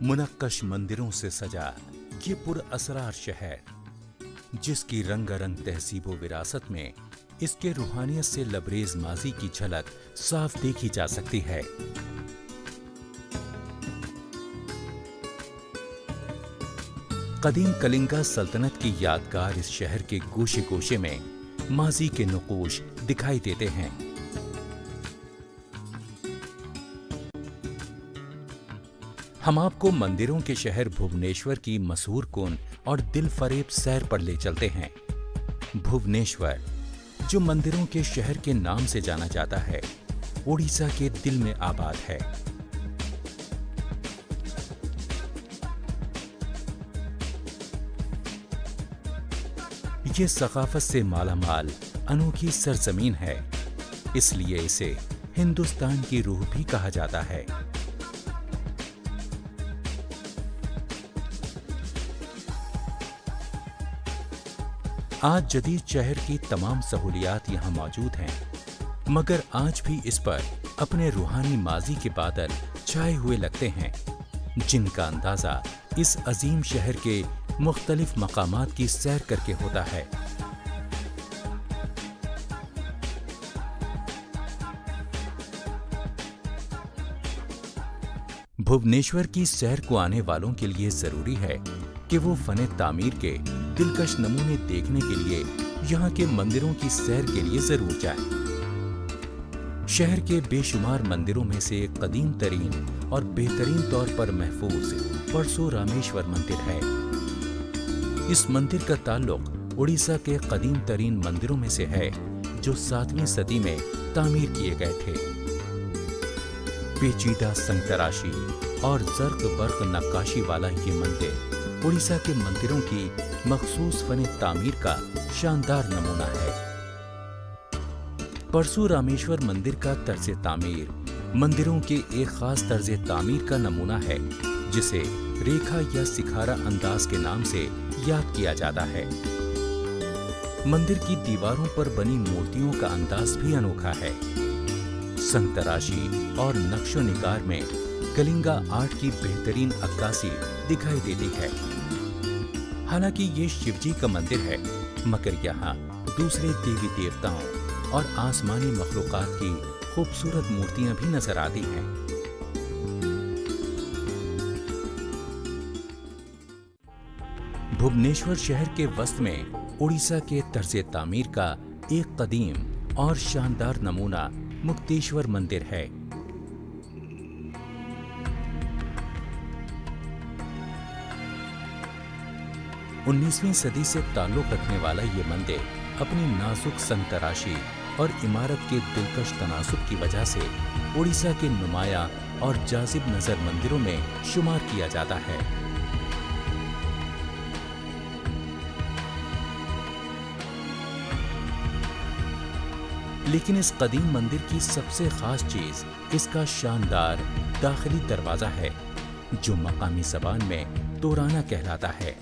मुनक्कश मंदिरों से सजा ये पुरअसरार शहर, जिसकी रंगारंग तहजीब व विरासत में इसके रूहानियत से लबरेज माजी की झलक साफ देखी जा सकती है। कदीम कलिंगा सल्तनत की यादगार इस शहर के गोशे गोशे में माजी के नुकूश दिखाई देते हैं। हम आपको मंदिरों के शहर भुवनेश्वर की मशहूर कुन और दिल फरेब सैर पर ले चलते हैं। भुवनेश्वर, जो मंदिरों के शहर के नाम से जाना जाता है, ओडिशा के दिल में आबाद है। ये सकाफत से मालामाल अनोखी सरजमीन है, इसलिए इसे हिंदुस्तान की रूह भी कहा जाता है। आज जदीद शहर की तमाम सहूलियात यहाँ मौजूद हैं, मगर आज भी इस पर अपने रूहानी माजी के बादल छाए हुए लगते हैं, जिनका अंदाजा इस अजीम शहर के मुख्तलिफ मकामात की सैर करके होता है। भुवनेश्वर की सैर को आने वालों के लिए जरूरी है कि वो फने तामीर के दिलकश नमूने देखने के लिए यहाँ के मंदिरों की सैर के लिए जरूर जाएं। शहर के बेशुमार मंदिरों में से एक कदीम तरीन और बेहतरीन तौर पर महफूज परशुरामेश्वर मंदिर है। इस मंदिर का ताल्लुक उड़ीसा के कदीम तरीन मंदिरों में से है, जो 7वीं सदी में तामीर किए गए थे। पेचीदा संगतराशी और जर्क बर्क नक्काशी वाला ये मंदिर उड़ीसा के मंदिरों की मखसूस फने तामीर का शानदार नमूना है। परशुरामेश्वर मंदिर का तर्ज तामीर मंदिरों के एक खास तर्ज तामीर का नमूना है, जिसे रेखा या सिखारा अंदाज के नाम से याद किया जाता है। मंदिर की दीवारों पर बनी मूर्तियों का अंदाज भी अनोखा है। संगतराशी और नक्शो निगार में कलिंगा आर्ट की बेहतरीन अक्कासी दिखाई देती है। हालांकि ये शिवजी का मंदिर है, मगर यहाँ दूसरे देवी देवताओं और आसमानी मखलूकात की खूबसूरत मूर्तियां भी नजर आती हैं। भुवनेश्वर शहर के वस्त में उड़ीसा के तर्ज तामीर का एक कदीम और शानदार नमूना मुक्तेश्वर मंदिर है। 19वीं सदी से ताल्लुक रखने वाला ये मंदिर अपनी नाजुक संतराशी और इमारत के दिलकश तनासुब की वजह से उड़ीसा के नुमाया और जाजिब नजर मंदिरों में शुमार किया जाता है। लेकिन इस कदीम मंदिर की सबसे खास चीज इसका शानदार दाखिली दरवाजा है, जो मकामी ज़बान में तोराना कहलाता है।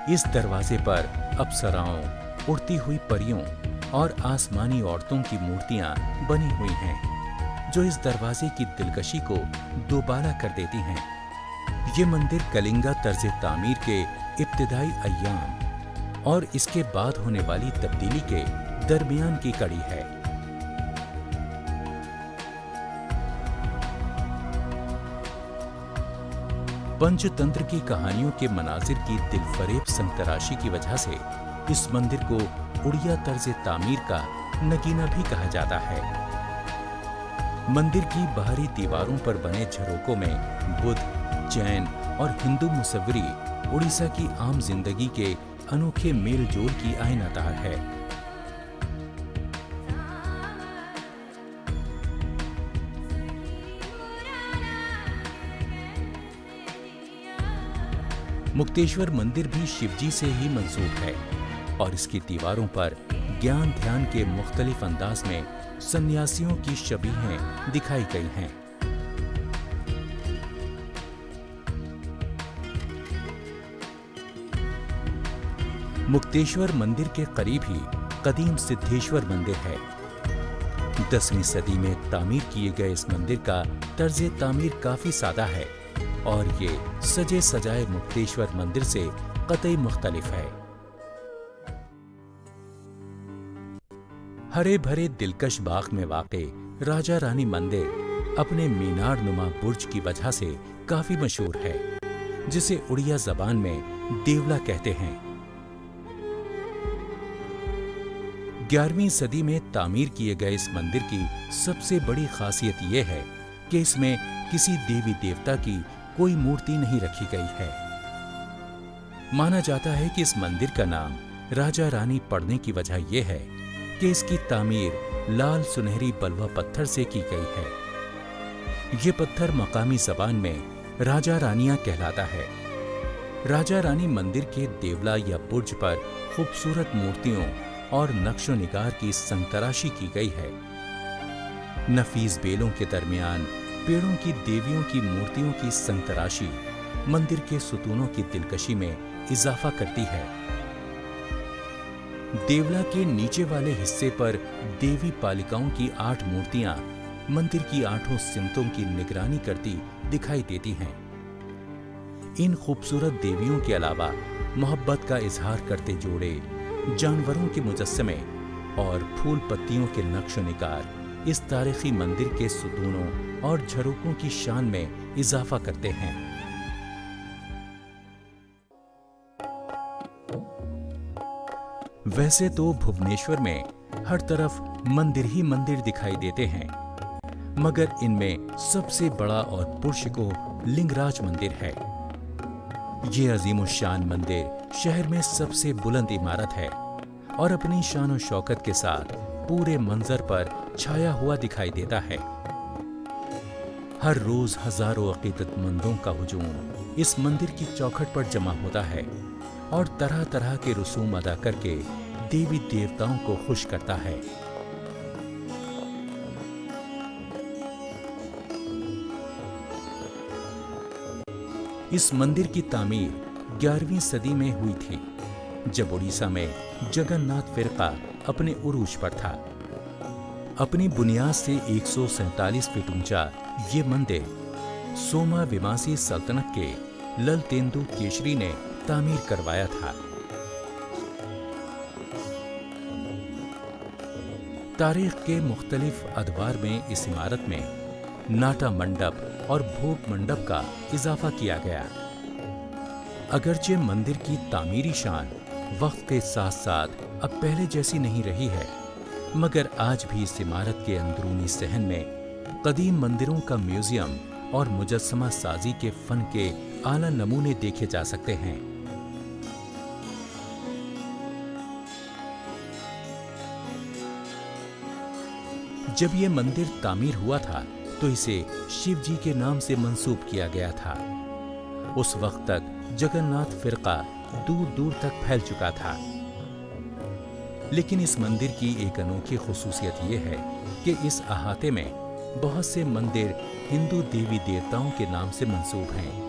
इस दरवाजे पर अप्सराओं, उड़ती हुई परियों और आसमानी औरतों की मूर्तियां बनी हुई हैं, जो इस दरवाजे की दिलकशी को दोबारा कर देती हैं। ये मंदिर कलिंगा तर्ज तामीर के इब्तिदाई अय्याम और इसके बाद होने वाली तब्दीली के दरमियान की कड़ी है। पंचतंत्र की कहानियों के मनाजिर की दिलफरेब संगतराशी की वजह से इस मंदिर को उड़िया तर्ज तामीर का नगीना भी कहा जाता है। मंदिर की बाहरी दीवारों पर बने झरोकों में बुद्ध, जैन और हिंदू मुसव्वरी उड़ीसा की आम जिंदगी के अनोखे मेल जोल की आईनादार है। मुक्तेश्वर मंदिर भी शिवजी से ही मंसूब है और इसकी दीवारों पर ज्ञान ध्यान के मुख्तलिफ अंदाज में सन्यासियों की शबीहें दिखाई गई हैं। मुक्तेश्वर मंदिर के करीब ही कदीम सिद्धेश्वर मंदिर है। 10वीं सदी में तामीर किए गए इस मंदिर का तर्ज तामीर काफी सादा है और ये सजे सजाए मुक्तेश्वर मंदिर से कतई मुख्तलिफ है। हरे भरे दिलकश बाग में वाक़े राजा रानी मंदिर अपने मीनार नुमा बुर्ज की वजह से काफी मशहूर है, जिसे उड़िया जबान में देवला कहते हैं। 11वीं सदी में तामीर किए गए इस मंदिर की सबसे बड़ी खासियत यह है कि इसमें किसी देवी देवता की कोई मूर्ति नहीं रखी गई है। माना जाता है कि इस मंदिर का नाम राजा रानी पड़ने की वजह यह है कि इसकी तामीर लाल सुनहरी बलुआ पत्थर से की गई है। ये पत्थर मकामी जबान में राजा रानियां कहलाता है। राजा रानी मंदिर के देवला या बुर्ज पर खूबसूरत मूर्तियों और नक्शो निगार की संतराशी की गई है। नफीस बेलों के दरमियान पेड़ों की देवियों की मूर्तियों की संतराशी मंदिर के सुतूनों की दिलकशी में इजाफा करती है। देवला के नीचे वाले हिस्से पर देवी पालिकाओं की 8 मूर्तियां मंदिर की 8 सिमतों की निगरानी करती दिखाई देती हैं। इन खूबसूरत देवियों के अलावा मोहब्बत का इजहार करते जोड़े, जानवरों के मुजस्समे और फूल पत्तियों के नक्शो निगार इस तारीखी मंदिर के सुतूनों और झरोकों की शान में इजाफा करते हैं। वैसे तो भुवनेश्वर में हर तरफ मंदिर ही मंदिर दिखाई देते हैं, मगर इनमें सबसे बड़ा और पुरशिको लिंगराज मंदिर है। ये अजीमुशान मंदिर शहर में सबसे बुलंद इमारत है और अपनी शान और शौकत के साथ पूरे मंजर पर छाया हुआ दिखाई देता है। हर रोज हजारों अकीदतमंदों का हुजूम इस मंदिर की चौखट पर जमा होता है और तरह तरह के रसूम अदा करके देवी देवताओं को खुश करता है। इस मंदिर की तामीर 11वीं सदी में हुई थी, जब उड़ीसा में जगन्नाथ फिरका अपने उरूज पर था। अपनी बुनियाद से 147 फीट ऊंचा ये मंदिर सोमा विमासी सल्तनत के ललतेंदु केशरी ने तामीर करवाया था। तारीख के मुख्तलिफ अदवार में इस इमारत में नाटा मंडप और भोग मंडप का इजाफा किया गया। अगरचे मंदिर की तामीरी शान वक्त के साथ साथ अब पहले जैसी नहीं रही है, मगर आज भी इस इमारत के अंदरूनी सहन में कदीम मंदिरों का म्यूजियम और मुजस्समा साजी के फन के आला नमूने देखे जा सकते हैं। जब ये मंदिर तामीर हुआ था तो इसे शिव जी के नाम से मंसूब किया गया था। उस वक्त तक जगन्नाथ फिरका दूर दूर तक फैल चुका था, लेकिन इस मंदिर की एक अनोखी खुसूसियत ये है कि इस अहाते में बहुत से मंदिर हिंदू देवी देवताओं के नाम से मंसूब हैं।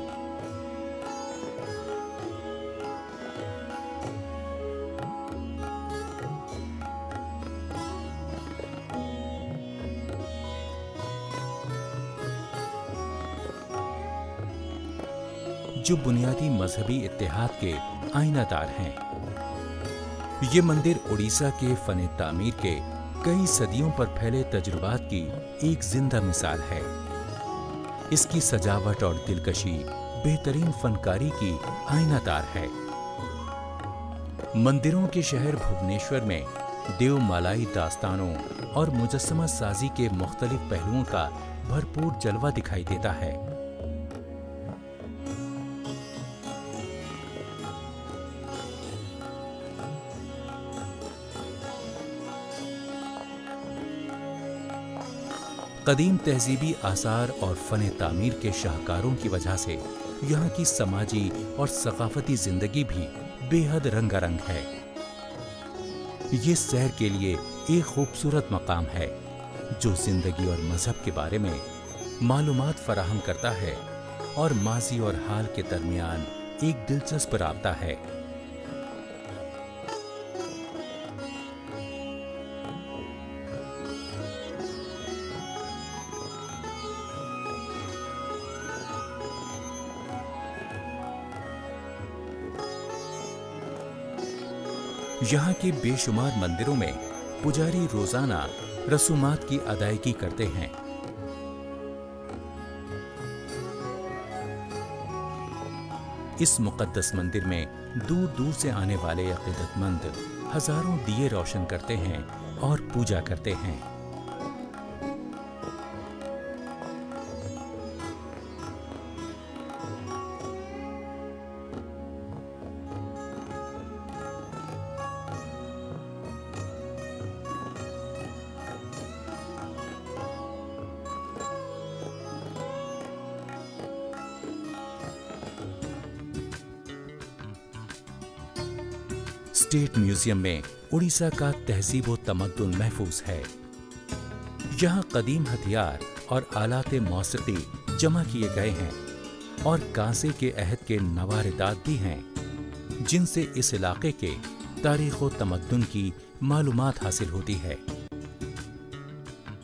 जो बुनियादी मजहबी इत्तेहाद के आईनादार हैं। ये मंदिर उड़ीसा के फन तामीर के कई सदियों पर फैले तजुर्बात की एक जिंदा मिसाल है। इसकी सजावट और दिलकशी बेहतरीन फनकारी की आईनादार है। मंदिरों के शहर भुवनेश्वर में देवमालाई दास्तानों और मुजस्समा साजी के मुख्तलिफ पहलुओं का भरपूर जलवा दिखाई देता है। कदीम तहजीबी आसार और फन तामीर के शाहकारों की वजह से यहाँ की समाजी और सकाफती जिंदगी भी बेहद रंगारंग है। ये सैर के लिए एक खूबसूरत मकाम है जो जिंदगी और मजहब के बारे में मालूमात फराहम करता है और माजी और हाल के दरमियान एक दिलचस्प राब्ता है। यहाँ के बेशुमार मंदिरों में पुजारी रोजाना रसूमात की अदायगी करते हैं। इस मुक़द्दस मंदिर में दूर दूर से आने वाले अक़ीदतमंद हजारों दिए रोशन करते हैं और पूजा करते हैं। स्टेट म्यूजियम में उड़ीसा का तहजीब व तमद्दुन महफूज है। यहाँ कदीम हथियार और आलाते मौसीकी जमा किए गए हैं और कांसे के अहद के नवारिदात भी हैं, जिनसे इस इलाके के तारीख व तमद्दुन की मालूमात हासिल होती है।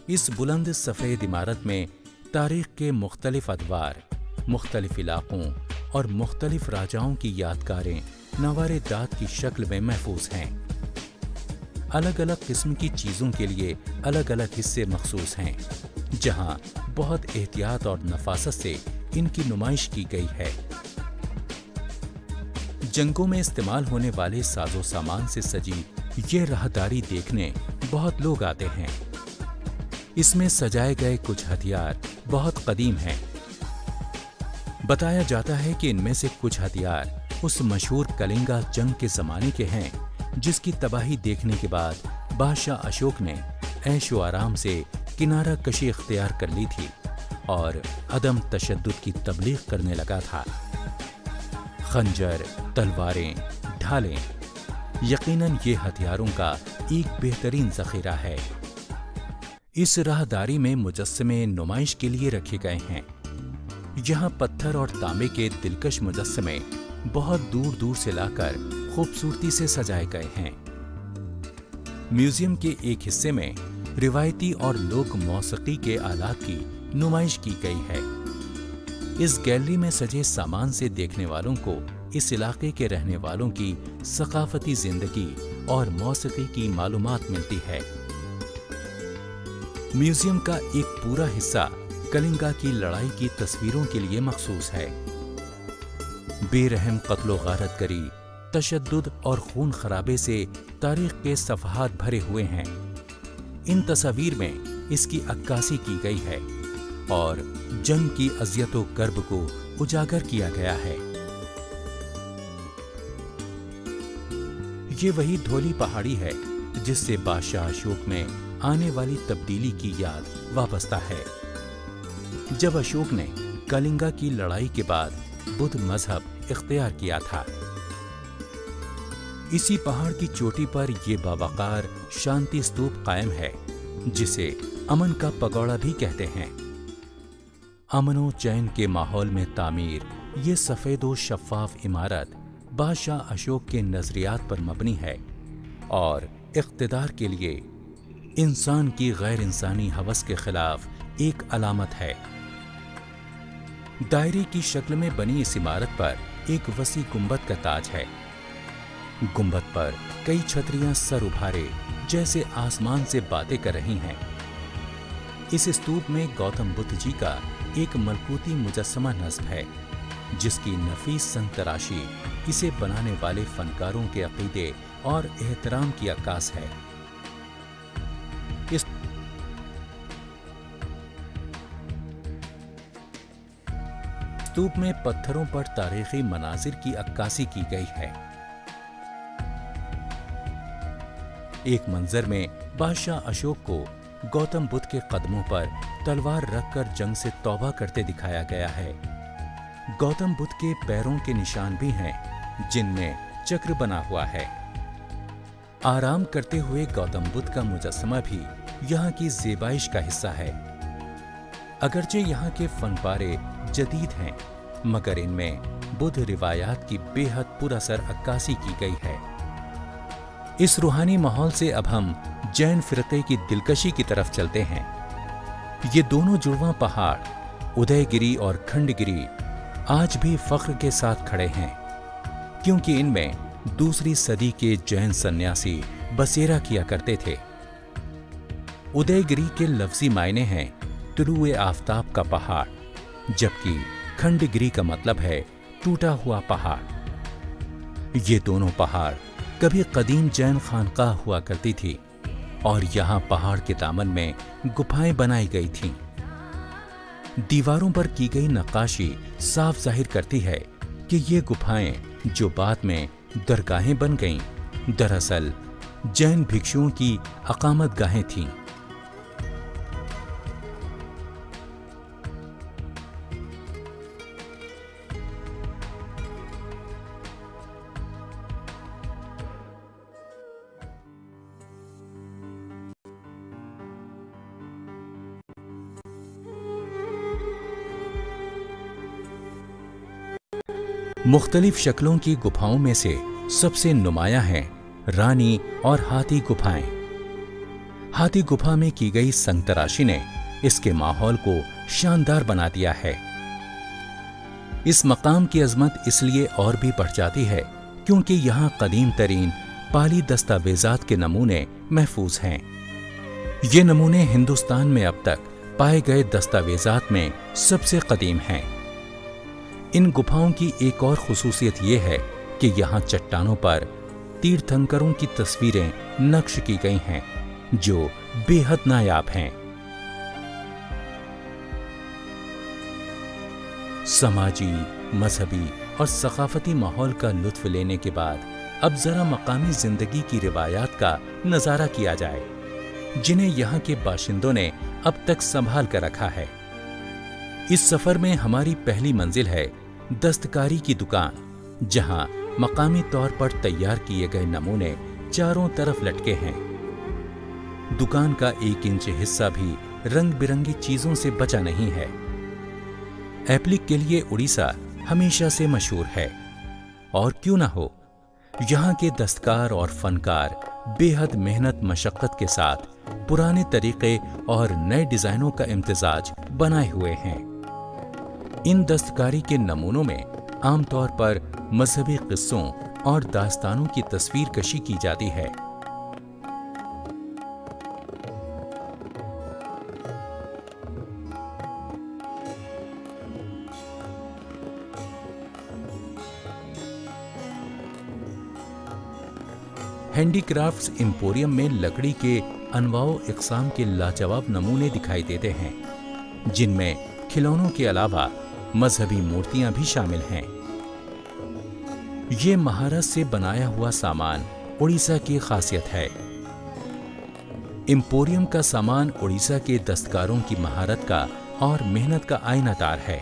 इस बुलंद सफ़ेद इमारत में तारीख के मुख्तलिफ अदवार, मुख्तलिफ इलाकों और मुख्तलिफ राजाओं की यादगारें नवारिदात की शक्ल में महफूज हैं। अलग अलग किस्म की चीज़ों के लिए अलग अलग हिस्से मखसूस हैं, जहां बहुत एहतियात और नफासत से इनकी नुमाइश की गई है। जंगों में इस्तेमाल होने वाले साजो सामान से सजी ये राहदारी देखने बहुत लोग आते हैं। इसमें सजाए गए कुछ हथियार बहुत कदीम हैं। बताया जाता है कि इनमें से कुछ हथियार उस मशहूर कलिंगा जंग के ज़माने के हैं, जिसकी तबाही देखने के बाद बादशाह अशोक ने ऐशो आराम से किनारा कशी इख्तियार कर ली थी और अदम तशद्दुद की तबलीग करने लगा था। खंजर, तलवारें, ढालें, यकीनन ये हथियारों का एक बेहतरीन ज़ख़ीरा है। इस राहदारी में मुजस्समे नुमाइश के लिए रखे गए हैं। यहाँ पत्थर और तांबे के दिलकश मुजस्समे बहुत दूर दूर से लाकर खूबसूरती से सजाए गए हैं। म्यूजियम के एक हिस्से में रिवायती और लोक मौसीकी के आलात की नुमाइश की गई है। इस गैलरी में सजे सामान से देखने वालों को इस इलाके के रहने वालों की सकाफती जिंदगी और मौसीकी की मालूमात मिलती है। म्यूजियम का एक पूरा हिस्सा कलिंगा की लड़ाई की तस्वीरों के लिए मखसूस है। बेरहम कत्लो गारत गरी, तशद्दुद और खून खराबे से तारीख के सफ़हात भरे हुए हैं। इन तस्वीर में इसकी अक्कासी की गई है और जंग की अज़ियत व कर्ब को उजागर किया गया है। ये वही धौली पहाड़ी है जिससे बादशाह अशोक में आने वाली तब्दीली की याद वाबस्ता है। जब अशोक ने कलिंगा की लड़ाई के बाद बुद्ध मजहब इख्तियार किया था। इसी पहाड़ की चोटी पर यह बावकार शांति स्तूप कायम है, जिसे अमन का पगौड़ा भी कहते हैं। अमनो चैन के माहौल में तामीर ये सफेद व शफ़ाफ इमारत बादशाह अशोक के नजरियात पर मबनी है और इख्तिदार के लिए इंसान की गैर इंसानी हवस के खिलाफ एक अलामत है। दायरे की शक्ल में बनी इस इमारत पर एक वसी गुंबद का ताज है। गुंबद पर कई छतरियां सर उभारे जैसे आसमान से बातें कर रही हैं। इस स्तूप में गौतम बुद्ध जी का एक मलकूती मुजस्समा नस्ब है, जिसकी नफीस संग तराशी इसे बनाने वाले फनकारों के अकीदे और एहतराम की अक्कास है। इस स्तूप में पत्थरों पर तारीखी मनाजिर की अक्कासी की गई है। एक मंजर में बादशाह अशोक को गौतम बुद्ध के कदमों पर तलवार रखकर जंग से तौबा करते दिखाया गया है। गौतम बुद्ध के पैरों के निशान भी हैं, जिनमें चक्र बना हुआ है। आराम करते हुए गौतम बुद्ध का मुजस्समा भी यहाँ की ज़ेबाइश का हिस्सा है। अगरचे यहाँ के फनपारे जदीद हैं, मगर इनमें बुद्ध रिवायात की बेहद पुरअसर अक्कासी की गई है। इस रूहानी माहौल से अब हम जैन फिरके की दिलकशी की तरफ चलते हैं। ये दोनों जुड़वां पहाड़, उदयगिरी और खंडगिरी, आज भी फख्र के साथ खड़े हैं, क्योंकि इनमें दूसरी सदी के जैन सन्यासी बसेरा किया करते थे। उदयगिरी के लफ्जी मायने हैं तुलुए आफताब का पहाड़, जबकि खंडगिरी का मतलब है टूटा हुआ पहाड़। ये दोनों पहाड़ कभी कदीम जैन खानकाह हुआ करती थी और यहाँ पहाड़ के दामन में गुफाएं बनाई गई थीं। दीवारों पर की गई नक्काशी साफ जाहिर करती है कि ये गुफाएं जो बाद में दरगाहें बन गईं, दरअसल जैन भिक्षुओं की अकामत गाहें थीं। मुख्तलिफ शक्लों की गुफाओं में से सबसे नुमाया हैं रानी और हाथी गुफाएं। हाथी गुफा में की गई संगतराशी ने इसके माहौल को शानदार बना दिया है। इस मकाम की अजमत इसलिए और भी बढ़ जाती है क्योंकि यहाँ कदीम तरीन पाली दस्तावेजात के नमूने महफूज हैं। ये नमूने हिंदुस्तान में अब तक पाए गए दस्तावेजात में सबसे कदीम हैं। इन गुफाओं की एक और खुसूसियत यह है कि यहाँ चट्टानों पर तीर्थंकरों की तस्वीरें नक्श की गई हैं, जो बेहद नायाब हैं। समाजी, मजहबी और सकाफती माहौल का लुत्फ लेने के बाद अब जरा मकामी जिंदगी की रिवायात का नजारा किया जाए, जिन्हें यहाँ के बाशिंदों ने अब तक संभाल कर रखा है। इस सफर में हमारी पहली मंजिल है दस्तकारी की दुकान, जहां मकामी तौर पर तैयार किए गए नमूने चारों तरफ लटके हैं। दुकान का 1 इंच हिस्सा भी रंग बिरंगी चीजों से बचा नहीं है। एप्लिक के लिए उड़ीसा हमेशा से मशहूर है, और क्यों ना हो, यहाँ के दस्तकार और फनकार बेहद मेहनत मशक्कत के साथ पुराने तरीके और नए डिजाइनों का इम्तिजाज बनाए हुए हैं। इन दस्तकारी के नमूनों में आमतौर पर मजहबी किस्सों और दास्तानों की तस्वीर कशी की जाती है। हैंडीक्राफ्ट्स एम्पोरियम में लकड़ी के अनवाओ इक़साम के लाजवाब नमूने दिखाई देते हैं, जिनमें खिलौनों के अलावा मजहबी मूर्तियां भी शामिल हैं। ये महारत से बनाया हुआ सामान उड़ीसा की खासियत है। एम्पोरियम का सामान उड़ीसा के दस्तकारों की महारत का और मेहनत का आईनादार है।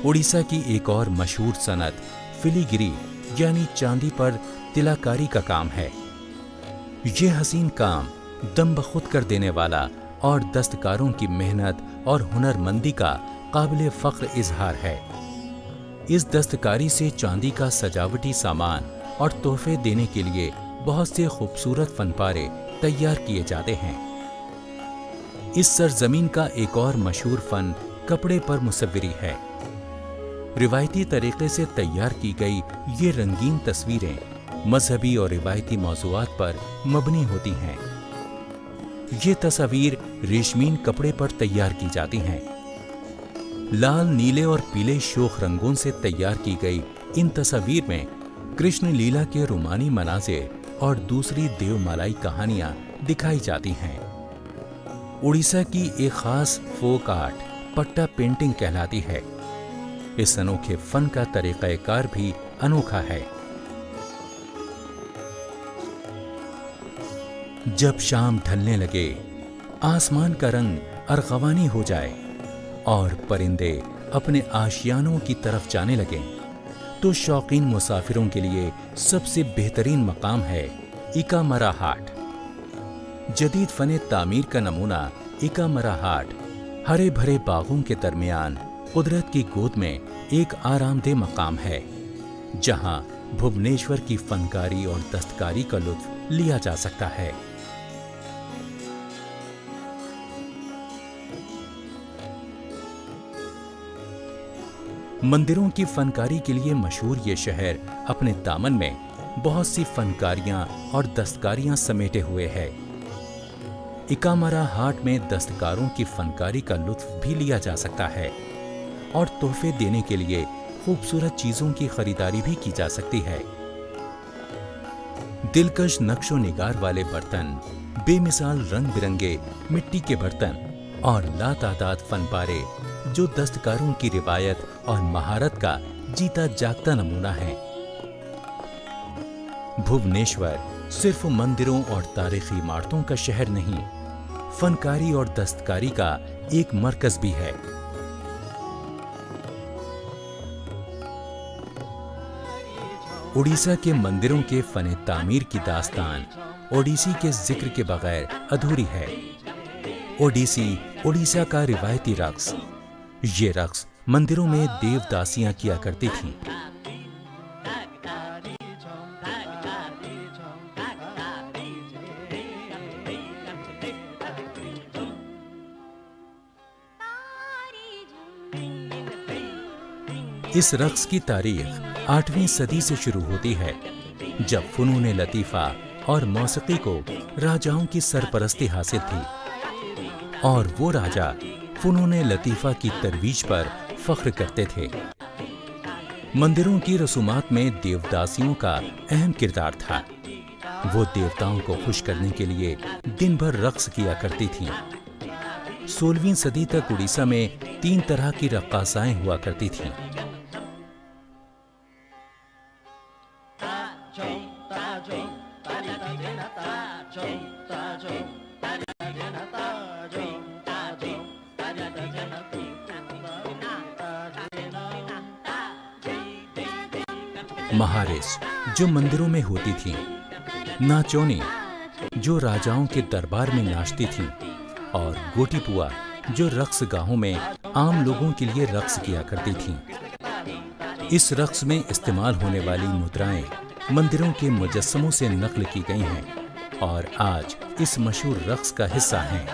उड़ीसा की एक और मशहूर सनत फिलीगिरी यानी चांदी पर तिलाकारी का काम है। ये हसीन काम दम बखुद कर देने वाला और दस्तकारों की मेहनत और हुनरमंदी का काबिल फख्र इजहार है। इस दस्तकारी से चांदी का सजावटी सामान और तोहफे देने के लिए बहुत से खूबसूरत फनपारे तैयार किए जाते हैं। इस सरजमीन का एक और मशहूर फन कपड़े पर मुसव्विरी है। रिवायती तरीके से तैयार की गई ये रंगीन तस्वीरें मजहबी और रिवायती मौज़ूआत पर मबनी होती हैं। ये तस्वीर रेशमीन कपड़े पर तैयार की जाती हैं। लाल, नीले और पीले शोख रंगों से तैयार की गई इन तस्वीर में कृष्ण लीला के रोमानी मनाज़िर और दूसरी देवमालाई कहानियां दिखाई जाती हैं। उड़ीसा की एक खास फोक आर्ट पट्टा पेंटिंग कहलाती है। इस अनोखे फन का तरीक़ाकार भी अनोखा है। जब शाम ढलने लगे, आसमान का रंग अरगवानी हो जाए और परिंदे अपने आशियानों की तरफ जाने लगे तो शौकीन मुसाफिरों के लिए सबसे बेहतरीन मकाम है इकामरा हाट। जदीद फने तामीर का नमूना इकामरा हाट हरे भरे बागों के दरमियान कुदरत की गोद में एक आरामदेह मकाम है, जहां भुवनेश्वर की फनकारी और दस्तकारी का लुत्फ लिया जा सकता है। मंदिरों की फनकारी के लिए मशहूर ये शहर अपने दामन में बहुत सी फनकारियां और दस्तकारियां समेटे हुए है। इकामरा हाट में दस्तकारों की फनकारी का लुत्फ भी लिया जा सकता है और तोहफे देने के लिए खूबसूरत चीजों की खरीदारी भी की जा सकती है। दिलकश नक्शो निगार वाले बर्तन, बेमिसाल रंग बिरंगे मिट्टी के बर्तन और लातादाद फनपारे जो दस्तकारों की रिवायत और महारत का जीता जागता नमूना है। भुवनेश्वर सिर्फ मंदिरों और तारीखी इमारतों का शहर नहीं, फनकारी और दस्तकारी का एक मरकज भी है। उड़ीसा के मंदिरों के फने तामीर की दास्तान ओडिसी के जिक्र के बगैर अधूरी है। ओडिसी उड़ीसा का रिवायती रक्स। ये रक्स मंदिरों में देवदासियां किया करती थीं। इस रक्स की तारीख 8वीं सदी से शुरू होती है, जब फुनून लतीफा और मौसीकी को राजाओं की सरपरस्ती हासिल थी और वो राजा फुनून लतीफा की तरवीज पर फख्र करते थे। मंदिरों की रसूमात में देवदासियों का अहम किरदार था। वो देवताओं को खुश करने के लिए दिन भर रक्स किया करती थीं। 16वीं सदी तक उड़ीसा में 3 तरह की रक्कासाएं हुआ करती थीं। महारिस जो मंदिरों में होती थीं, नाचोनी जो राजाओं के दरबार में नाचती थीं और गोटीपुआ जो रक्स गाहों में आम लोगों के लिए रक्स किया करती थीं। इस रक्स में इस्तेमाल होने वाली मुद्राएं मंदिरों के मुजस्समों से नकल की गई हैं और आज इस मशहूर रक्स का हिस्सा हैं।